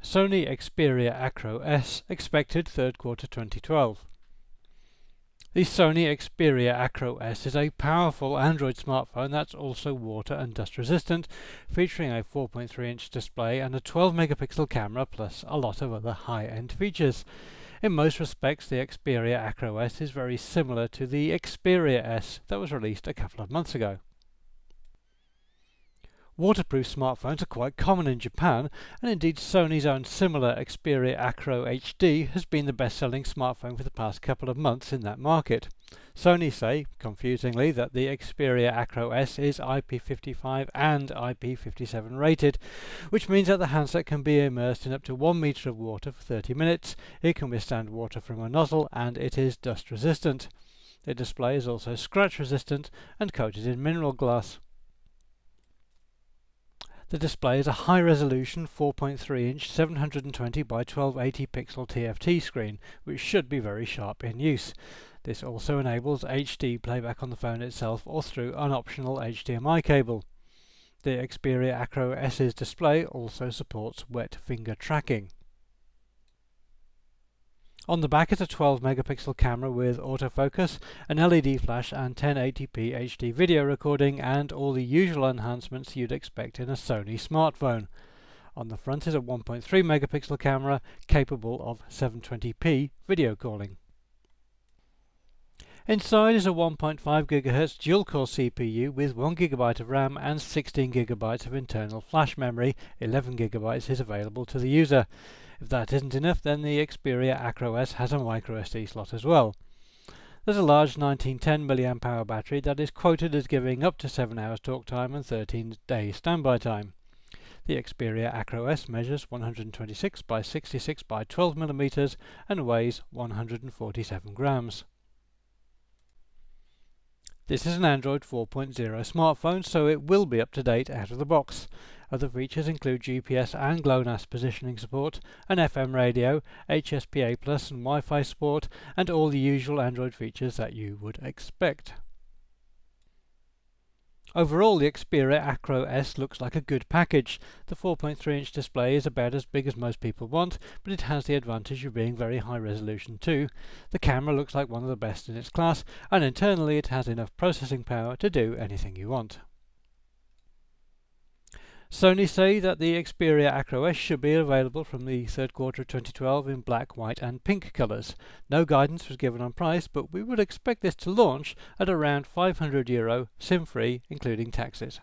Sony Xperia Acro S expected third quarter 2012. The Sony Xperia Acro S is a powerful Android smartphone that's also water and dust resistant, featuring a 4.3-inch display and a 12 megapixel camera plus a lot of other high-end features. In most respects, the Xperia Acro S is very similar to the Xperia S that was released a couple of months ago. Waterproof smartphones are quite common in Japan, and indeed Sony's own similar Xperia Acro HD has been the best-selling smartphone for the past couple of months in that market. Sony say, confusingly, that the Xperia Acro S is IP55 and IP57 rated, which means that the handset can be immersed in up to 1 meter of water for 30 minutes, it can withstand water from a nozzle, and it is dust resistant. The display is also scratch resistant and coated in mineral glass. The display is a high-resolution 4.3-inch 720 by 1280 pixel TFT screen, which should be very sharp in use. This also enables HD playback on the phone itself or through an optional HDMI cable. The Xperia Acro S's display also supports wet finger tracking. On the back is a 12 megapixel camera with autofocus, an LED flash and 1080p HD video recording, and all the usual enhancements you'd expect in a Sony smartphone. On the front is a 1.3 megapixel camera capable of 720p video calling. Inside is a 1.5 GHz dual-core CPU with 1 GB of RAM and 16 GB of internal flash memory. 11 GB is available to the user. If that isn't enough, then the Xperia Acro S has a microSD slot as well. There's a large 1910 mAh battery that is quoted as giving up to 7 hours talk time and 13 days standby time. The Xperia Acro S measures 126 by 66 by 12 mm and weighs 147 grams. This is an Android 4.0 smartphone, so it will be up to date out of the box. Other features include GPS and GLONASS positioning support, an FM radio, HSPA Plus and Wi-Fi support, and all the usual Android features that you would expect. Overall, the Xperia Acro S looks like a good package. The 4.3-inch display is about as big as most people want, but it has the advantage of being very high resolution too. The camera looks like one of the best in its class, and internally it has enough processing power to do anything you want. Sony say that the Xperia Acro S should be available from the third quarter of 2012 in black, white and pink colours. No guidance was given on price, but we would expect this to launch at around €500, SIM-free, including taxes.